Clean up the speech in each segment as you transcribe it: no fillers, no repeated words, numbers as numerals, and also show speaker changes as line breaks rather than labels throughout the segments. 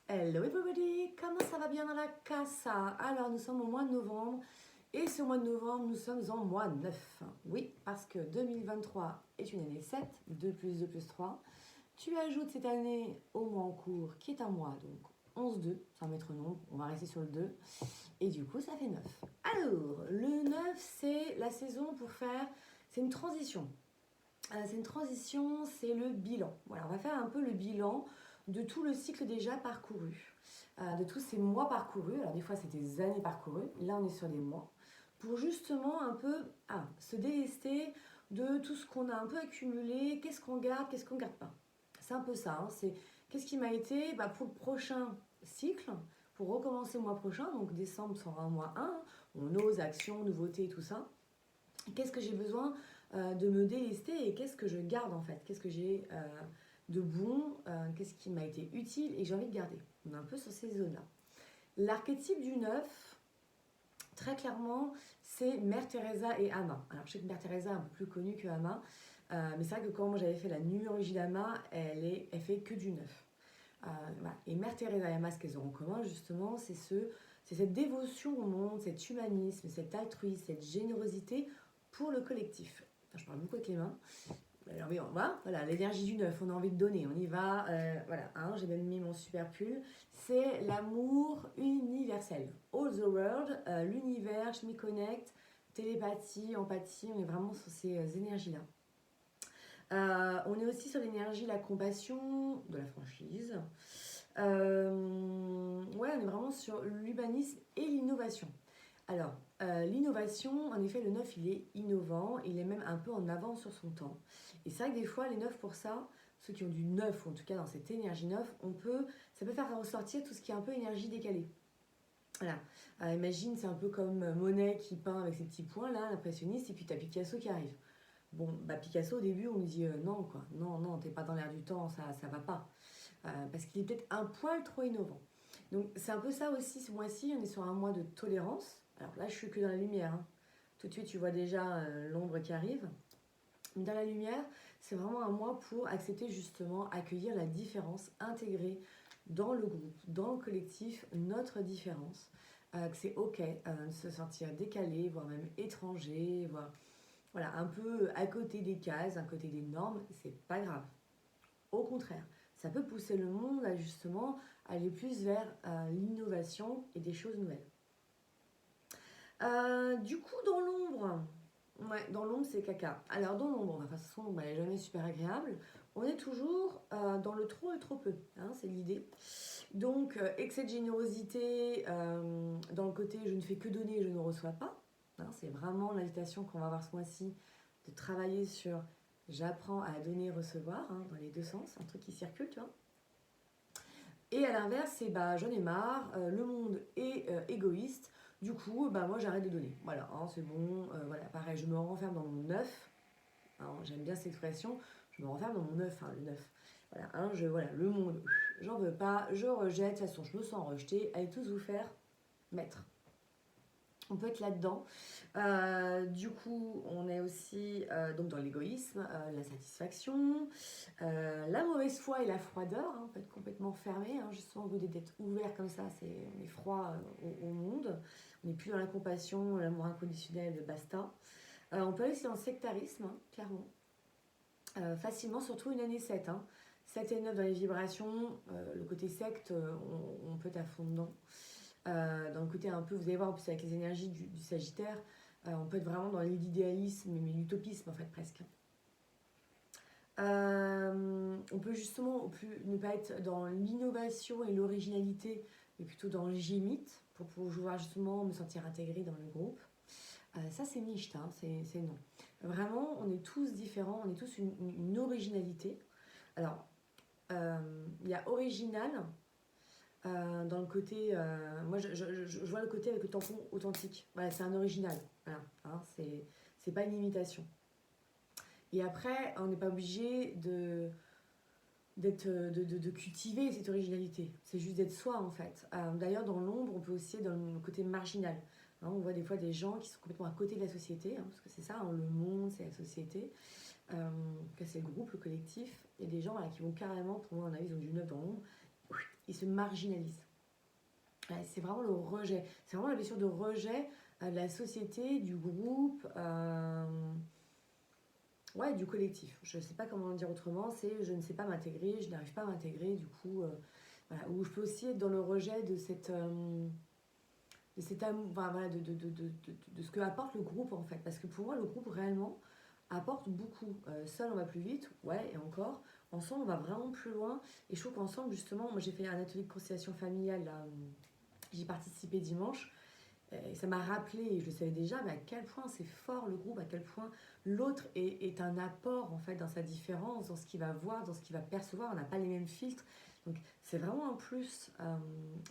Hello everybody, comment ça va bien dans la casa? Alors nous sommes au mois de novembre et ce mois de novembre nous sommes en mois 9. Oui, parce que 2023 est une année 7, 2 plus 2 plus 3. Tu ajoutes cette année au mois en cours qui est un mois, donc 11-2, c'est un maître nombre, on va rester sur le 2. Et du coup ça fait 9. Alors, le 9 c'est la saison pour faire, c'est une transition. C'est une transition, c'est le bilan. Voilà, on va faire un peu le bilan de tout le cycle déjà parcouru, de tous ces mois parcourus. Alors des fois c'est des années parcourues, là on est sur des mois, pour justement un peu se délester de tout ce qu'on a un peu accumulé, qu'est-ce qu'on garde, qu'est-ce qu'on garde pas. C'est un peu ça, hein, c'est qu'est-ce qui m'a été pour le prochain cycle, pour recommencer le mois prochain, donc décembre sera un mois 1, on ose, action, nouveauté, tout ça. Qu'est-ce que j'ai besoin de me délester et qu'est-ce que je garde en fait, qu'est-ce que j'ai de bon, qu'est-ce qui m'a été utile et que j'ai envie de garder. On est un peu sur ces zones-là. L'archétype du 9, très clairement, c'est Mère Teresa et Ama. Alors je sais que Mère Teresa est un peu plus connue que Ama, mais c'est vrai que quand moi j'avais fait la numérologie d'Ama, elle fait que du 9. Voilà. Et Mère Teresa et Ama, ce qu'elles ont en commun justement, c'est cette dévotion au monde, cet humanisme, cet altruisme, cette générosité pour le collectif. Enfin, je parle beaucoup avec les mains. Alors oui, voilà, l'énergie du 9, on a envie de donner, on y va. Voilà, hein, j'ai même mis mon super pull. C'est l'amour universel. All the world, l'univers, je m'y connecte, télépathie, empathie, on est vraiment sur ces énergies-là. On est aussi sur l'énergie, la compassion, de la franchise. Ouais, on est vraiment sur l'humanisme et l'innovation. Alors, l'innovation, en effet, le 9, il est innovant, il est même un peu en avance sur son temps. Et c'est vrai que des fois, les 9 pour ça, ceux qui ont du 9, ou en tout cas dans cette énergie 9, ça peut faire ressortir tout ce qui est un peu énergie décalée. Voilà. Imagine, c'est un peu comme Monet qui peint avec ses petits points là, l'impressionniste, et puis t'as Picasso qui arrive. Bon, Picasso au début, on me dit non, quoi, non, t'es pas dans l'air du temps, ça va pas. Parce qu'il est peut-être un poil trop innovant. Donc c'est un peu ça aussi, ce mois-ci, on est sur un mois de tolérance. Alors là, je suis que dans la lumière, hein. Tout de suite, tu vois déjà l'ombre qui arrive. Mais dans la lumière, c'est vraiment un mois pour accepter justement, accueillir la différence, intégrer dans le groupe, dans le collectif, notre différence. Que c'est ok de se sentir décalé, voire même étranger, voire voilà, un peu à côté des cases, à côté des normes, c'est pas grave. Au contraire, ça peut pousser le monde à justement aller plus vers l'innovation et des choses nouvelles. Du coup, dans l'ombre, ouais, dans l'ombre c'est caca. Alors dans l'ombre, de toute façon, elle n'est jamais super agréable. On est toujours dans le trop et trop peu, hein, c'est l'idée. Donc excès de générosité, dans le côté je ne fais que donner, je ne reçois pas. Hein, c'est vraiment l'invitation qu'on va avoir ce mois-ci de travailler sur j'apprends à donner et recevoir, hein, dans les deux sens, un truc qui circule, tu vois. Et à l'inverse, c'est j'en ai marre, le monde est égoïste, du coup, moi j'arrête de donner. Voilà, hein, c'est bon, voilà, pareil, je me renferme dans mon œuf. Hein, j'aime bien cette expression, je me renferme dans mon œuf, hein, le neuf. Voilà, hein, voilà, le monde, j'en veux pas, je rejette, de toute façon, je me sens rejetée, allez tous vous faire mettre. On peut être là-dedans. Du coup, on est aussi donc dans l'égoïsme, la satisfaction, la mauvaise foi et la froideur. Hein, on peut être complètement fermé. Hein, justement, vous d'être ouvert comme ça, on est froid au monde. On n'est plus dans la compassion, l'amour inconditionnel, basta. On peut aller aussi dans le sectarisme, hein, clairement. Facilement, surtout une année 7. Hein. 7 et 9 dans les vibrations. Le côté secte, on peut être à fond dedans. Dans le côté un peu, vous allez voir en plus avec les énergies du Sagittaire, on peut être vraiment dans l'idéalisme, mais l'utopisme en fait presque. On peut justement ne pas être dans l'innovation et l'originalité, mais plutôt dans le gimmick, pour pouvoir justement me sentir intégrée dans le groupe. Ça c'est niche, hein, c'est non. Vraiment, on est tous différents, on est tous une originalité. Alors, il y a original, dans le côté, moi je vois le côté avec le tampon authentique. Voilà, c'est un original. Voilà, hein, c'est pas une imitation. Et après, on n'est pas obligé de cultiver cette originalité. C'est juste d'être soi en fait. D'ailleurs, dans l'ombre, on peut aussi être dans le côté marginal. Hein, on voit des fois des gens qui sont complètement à côté de la société, hein, parce que c'est ça, hein, le monde, c'est la société. C'est le groupe, le collectif. Il y a des gens voilà, qui vont carrément, pour moi, à mon avis, ils ont du neuf dans l'ombre. il se marginalise. Ouais, c'est vraiment le rejet. C'est vraiment la blessure de rejet de la société, du groupe, ouais, du collectif. Je ne sais pas comment le dire autrement, c'est je ne sais pas m'intégrer, je n'arrive pas à m'intégrer, du coup, voilà. Ou je peux aussi être dans le rejet de cet amour, enfin, voilà, de ce que apporte le groupe en fait. Parce que pour moi, le groupe réellement apporte beaucoup. Seul, on va plus vite, ouais, et encore. Ensemble, on va vraiment plus loin. Et je trouve qu'ensemble, justement, moi j'ai fait un atelier de conciliation familiale, là, j'y participé dimanche. Et ça m'a rappelé, et je le savais déjà, mais à quel point c'est fort le groupe, à quel point l'autre est un apport en fait dans sa différence, dans ce qu'il va voir, dans ce qu'il va percevoir. On n'a pas les mêmes filtres. Donc c'est vraiment un plus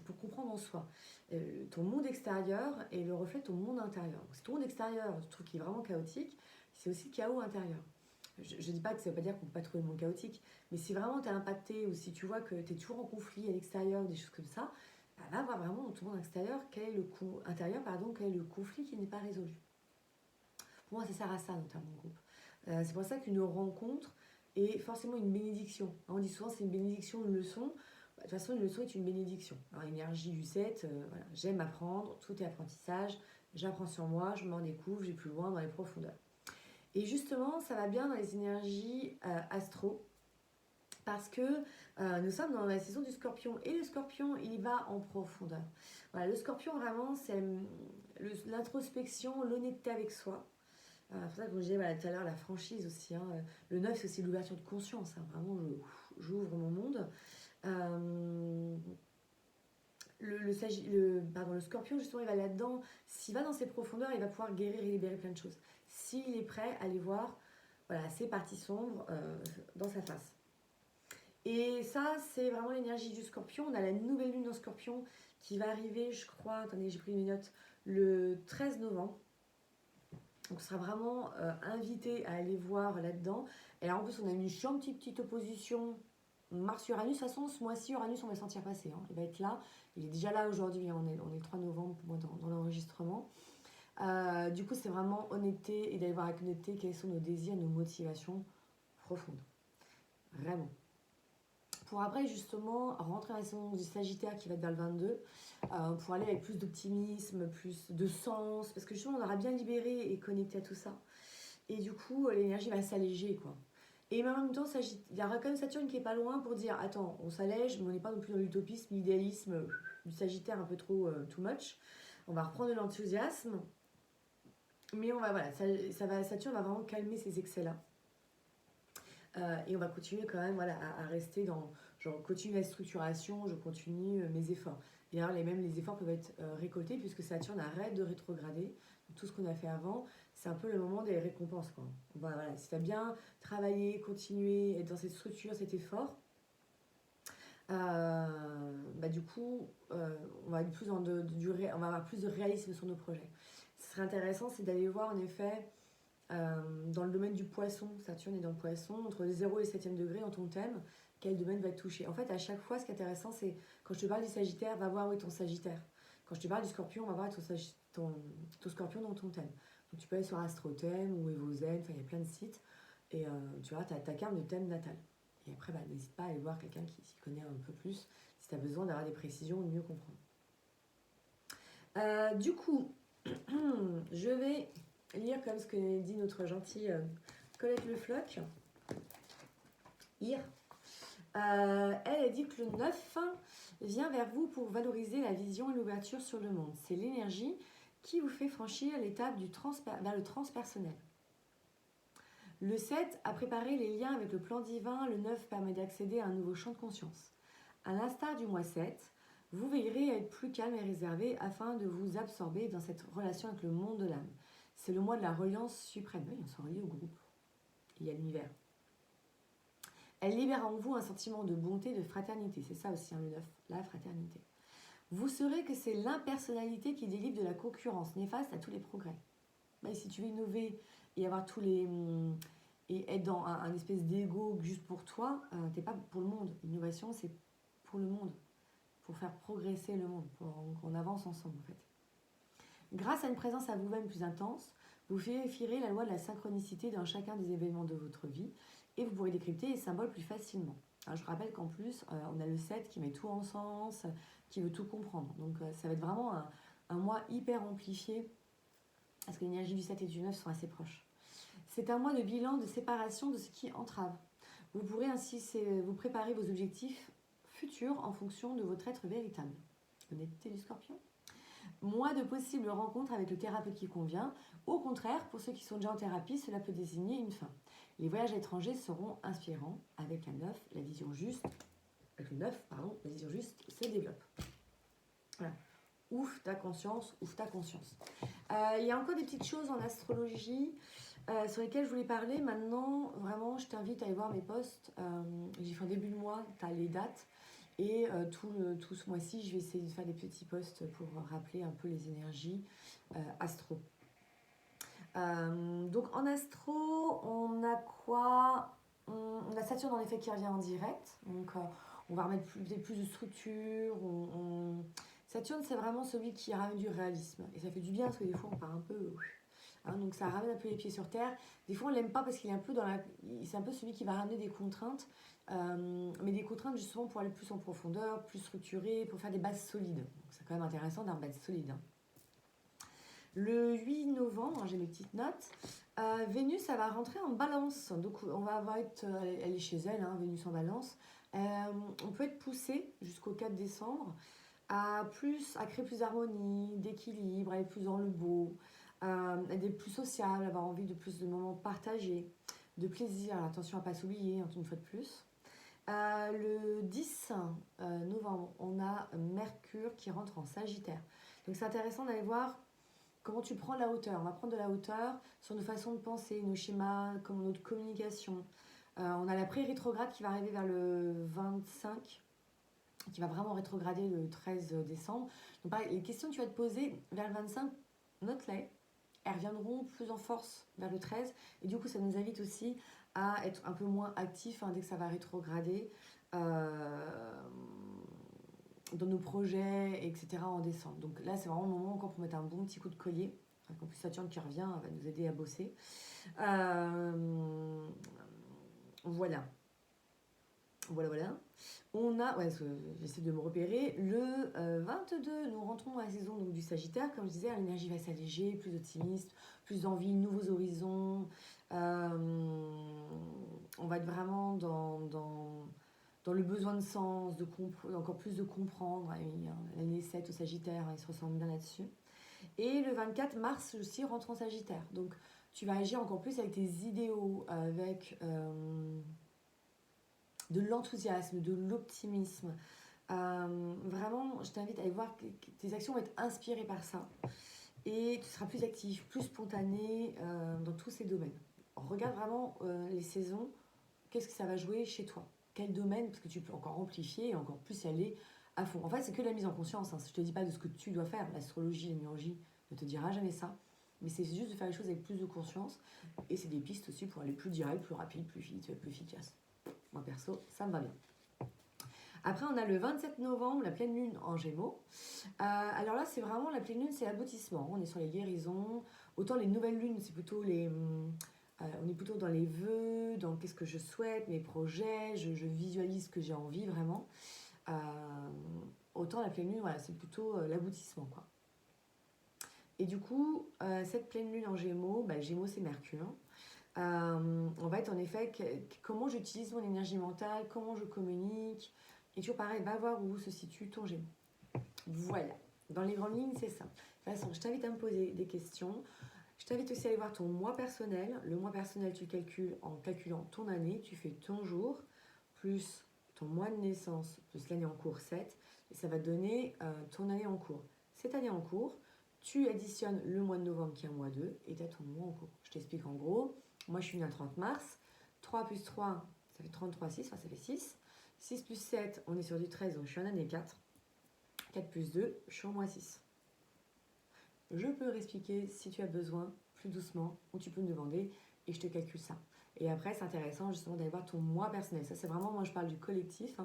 pour comprendre en soi. Ton monde extérieur est le reflet de ton monde intérieur. Donc, si ton monde extérieur, tu trouves qu'il est vraiment chaotique, c'est aussi le chaos intérieur. Je ne dis pas que ça ne veut pas dire qu'on ne peut pas trouver le monde chaotique, mais si vraiment tu es impacté ou si tu vois que tu es toujours en conflit à l'extérieur, des choses comme ça, va voir vraiment dans ton monde extérieur quel est quel est le conflit qui n'est pas résolu. Pour moi, ça sert à ça, notamment le groupe. C'est pour ça qu'une rencontre est forcément une bénédiction. On dit souvent c'est une bénédiction, une leçon. De toute façon, une leçon est une bénédiction. Alors, l'énergie du 7, voilà, j'aime apprendre, tout est apprentissage, j'apprends sur moi, je m'en découvre, j'ai plus loin dans les profondeurs. Et justement, ça va bien dans les énergies astro, parce que nous sommes dans la saison du Scorpion et le Scorpion il va en profondeur. Voilà, le Scorpion vraiment c'est l'introspection, l'honnêteté avec soi. C'est pour ça que je disais voilà, tout à l'heure la franchise aussi. Hein. Le 9 c'est aussi l'ouverture de conscience. Hein. Vraiment j'ouvre mon monde. Le Scorpion justement il va là-dedans. S'il va dans ses profondeurs il va pouvoir guérir et libérer plein de choses. S'il est prêt à aller voir voilà, ses parties sombres dans sa face. Et ça, c'est vraiment l'énergie du Scorpion. On a la nouvelle lune en Scorpion qui va arriver, je crois, attendez, j'ai pris mes notes, le 13 novembre. Donc, on sera vraiment invité à aller voir là-dedans. Et alors, en plus, on a une gentille petite opposition Mars-Uranus. De toute façon, ce mois-ci, Uranus, on va le sentir passer. Hein. Il va être là. Il est déjà là aujourd'hui. Hein. On est le 3 novembre pour moi dans l'enregistrement. Du coup, c'est vraiment honnêteté et d'aller voir avec honnêteté quels sont nos désirs, nos motivations profondes. Vraiment. Pour après justement rentrer dans la saison du Sagittaire qui va être vers le 22, pour aller avec plus d'optimisme, plus de sens, parce que justement on aura bien libéré et connecté à tout ça. Et du coup l'énergie va s'alléger quoi. Et en même temps, il y aura quand même Saturne qui est pas loin pour dire attends, on s'allège, mais on n'est pas non plus dans l'utopisme, l'idéalisme du Sagittaire un peu trop too much. On va reprendre de l'enthousiasme, mais on va voilà, Saturne va vraiment calmer ces excès-là. Et on va continuer quand même voilà, à rester dans, genre, continue la structuration, je continue mes efforts. Et alors, les efforts peuvent être récoltés puisque Saturne arrête de rétrograder. Donc, tout ce qu'on a fait avant, c'est un peu le moment des récompenses. Quoi. Voilà, si tu as bien travaillé, continué, être dans cette structure, cet effort, du coup, on va avoir plus de réalisme sur nos projets. Ce serait intéressant, c'est d'aller voir en effet dans le domaine du poisson, Saturne est dans le poisson, entre le 0 et le 7e degré dans ton thème, quel domaine va être touché. En fait, à chaque fois, ce qui est intéressant, c'est quand je te parle du Sagittaire, va voir où est ton Sagittaire. Quand je te parle du Scorpion, va voir ton Scorpion dans ton thème. Donc tu peux aller sur AstroThème ou Evozen, il y a plein de sites, et tu vois, tu as ta carte de thème natal. Et après, n'hésite pas à aller voir quelqu'un qui s'y connaît un peu plus, si tu as besoin d'avoir des précisions ou de mieux comprendre. Du coup, je vais lire comme ce que dit notre gentille Colette Le Floch hier. Elle dit que le 9 vient vers vous pour valoriser la vision et l'ouverture sur le monde. C'est l'énergie qui vous fait franchir l'étape vers le transpersonnel. Le 7 a préparé les liens avec le plan divin. Le 9 permet d'accéder à un nouveau champ de conscience. À l'instar du mois 7, vous veillerez à être plus calme et réservé afin de vous absorber dans cette relation avec le monde de l'âme. C'est le mois de la reliance suprême. Oui, on se relie au groupe. Il y a l'univers. Elle libère en vous un sentiment de bonté, de fraternité. C'est ça aussi, hein, le 9, la fraternité. Vous saurez que c'est l'impersonnalité qui délivre de la concurrence néfaste à tous les progrès. Si tu veux innover et avoir et être dans un espèce d'ego juste pour toi, t'es pas pour le monde. L'innovation, c'est pour le monde. Pour faire progresser le monde. Pour qu'on avance ensemble, en fait. Grâce à une présence à vous-même plus intense, vous vérifierez la loi de la synchronicité dans chacun des événements de votre vie et vous pourrez décrypter les symboles plus facilement. Alors, je rappelle qu'en plus, on a le 7 qui met tout en sens, qui veut tout comprendre. Donc ça va être vraiment un mois hyper amplifié, parce que l'énergie du 7 et du 9 sont assez proches. C'est un mois de bilan, de séparation de ce qui entrave. Vous pourrez ainsi vous préparer vos objectifs futurs en fonction de votre être véritable. Honnêteté du Scorpion. Mois de possibles rencontres avec le thérapeute qui convient. Au contraire, pour ceux qui sont déjà en thérapie, cela peut désigner une fin. Les voyages étrangers seront inspirants. Avec la 9, la vision juste, avec le 9, pardon, la vision juste se développe. Voilà. Ouf ta conscience, ouf ta conscience. Il y a encore des petites choses en astrologie sur lesquelles je voulais parler. Maintenant, vraiment, je t'invite à aller voir mes posts. J'ai fait en début de mois, tu as les dates. Et tout ce mois-ci, je vais essayer de faire des petits posts pour rappeler un peu les énergies astro. Donc en astro, on a quoi? On a Saturne en effet qui revient en direct. Donc on va remettre plus de structure. Saturne, c'est vraiment celui qui ramène du réalisme. Et ça fait du bien parce que des fois, on part un peu... donc ça ramène un peu les pieds sur terre. Des fois, on l'aime pas parce qu'il est un peu c'est un peu celui qui va ramener des contraintes. Mais des contraintes justement pour aller plus en profondeur, plus structuré, pour faire des bases solides. Donc, c'est quand même intéressant d'avoir une base solide. Le 8 novembre, j'ai mes petites notes, Vénus, elle va rentrer en balance. Donc on va elle est chez elle, Vénus en balance. On peut être poussé jusqu'au 4 décembre à créer plus d'harmonie, d'équilibre, à être plus dans le beau, être plus sociable, avoir envie de plus de moments partagés, de plaisir. Alors, attention à ne pas s'oublier, une fois de plus. Le 10 novembre, on a Mercure qui rentre en Sagittaire. Donc c'est intéressant d'aller voir comment tu prends la hauteur. On va prendre de la hauteur sur nos façons de penser, nos schémas, comme notre communication. On a la pré-rétrograde qui va arriver vers le 25, qui va vraiment rétrograder le 13 décembre. Donc pareil, les questions que tu vas te poser vers le 25, note-les. Elles reviendront plus en force vers le 13. Et du coup, ça nous invite aussi à être un peu moins actifs dès que ça va rétrograder dans nos projets, etc. en décembre. Donc là, c'est vraiment le moment encore pour mettre un bon petit coup de collier. En plus, Saturne qui revient va nous aider à bosser. Voilà. On a, j'essaie de me repérer, le 22, nous rentrons dans la saison donc, du Sagittaire. Comme je disais, l'énergie va s'alléger, plus optimiste, plus d'envie, nouveaux horizons. On va être vraiment dans le besoin de sens, encore plus de comprendre. L'année 7 au Sagittaire, il se ressemble bien là-dessus. Et le 24 mars aussi rentre en Sagittaire. Donc tu vas agir encore plus avec tes idéaux, avec de l'enthousiasme, de l'optimisme. Vraiment, je t'invite à aller voir que tes actions vont être inspirées par ça. Et tu seras plus actif, plus spontané dans tous ces domaines. Regarde vraiment les saisons, qu'est-ce que ça va jouer chez toi? Quel domaine? Parce que tu peux encore amplifier et encore plus y aller à fond. En fait, c'est que la mise en conscience. Je ne te dis pas de ce que tu dois faire. L'astrologie, la numérologie ne te dira jamais ça. Mais c'est juste de faire les choses avec plus de conscience. Et c'est des pistes aussi pour aller plus direct, plus rapide, plus vite, plus efficace. Moi, perso, ça me va bien. Après, on a le 27 novembre, la pleine lune en Gémeaux. Alors là, c'est vraiment la pleine lune, c'est l'aboutissement. On est sur les guérisons. Autant les nouvelles lunes, c'est plutôt on est plutôt dans les vœux, dans qu'est-ce que je souhaite, mes projets, je visualise ce que j'ai envie vraiment. Autant la pleine lune, voilà, c'est plutôt l'aboutissement, quoi. Et du coup, cette pleine lune en Gémeaux, Gémeaux c'est Mercure. On va être en effet comment j'utilise mon énergie mentale, comment je communique. Et toujours pareil, va voir où se situe ton Gémeaux. Voilà, dans les grandes lignes, c'est ça. De toute façon, je t'invite à me poser des questions. Je t'invite aussi à aller voir ton mois personnel. Le mois personnel, tu calcules en calculant ton année. Tu fais ton jour, plus ton mois de naissance, plus l'année en cours 7. Et ça va te donner ton année en cours. Cette année en cours, tu additionnes le mois de novembre qui est un mois 2 et tu as ton mois en cours. Je t'explique en gros. Moi, je suis née le 30 mars. 3 plus 3, ça fait 33, 6. Enfin, ça fait 6. 6 plus 7, on est sur du 13, donc je suis en année 4. 4 plus 2, je suis en mois 6. Je peux réexpliquer si tu as besoin, plus doucement, ou tu peux me demander et je te calcule ça. Et après, c'est intéressant justement d'aller voir ton mois personnel. Ça, c'est vraiment, moi, je parle du collectif,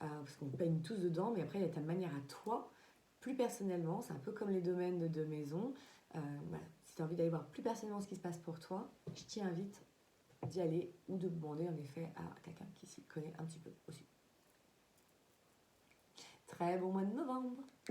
parce qu'on peigne tous dedans, mais après, il y a ta manière à toi, plus personnellement. C'est un peu comme les domaines de maison. Voilà. Si tu as envie d'aller voir plus personnellement ce qui se passe pour toi, je t'y invite d'y aller ou de demander en effet à quelqu'un qui s'y connaît un petit peu aussi. Très bon mois de novembre!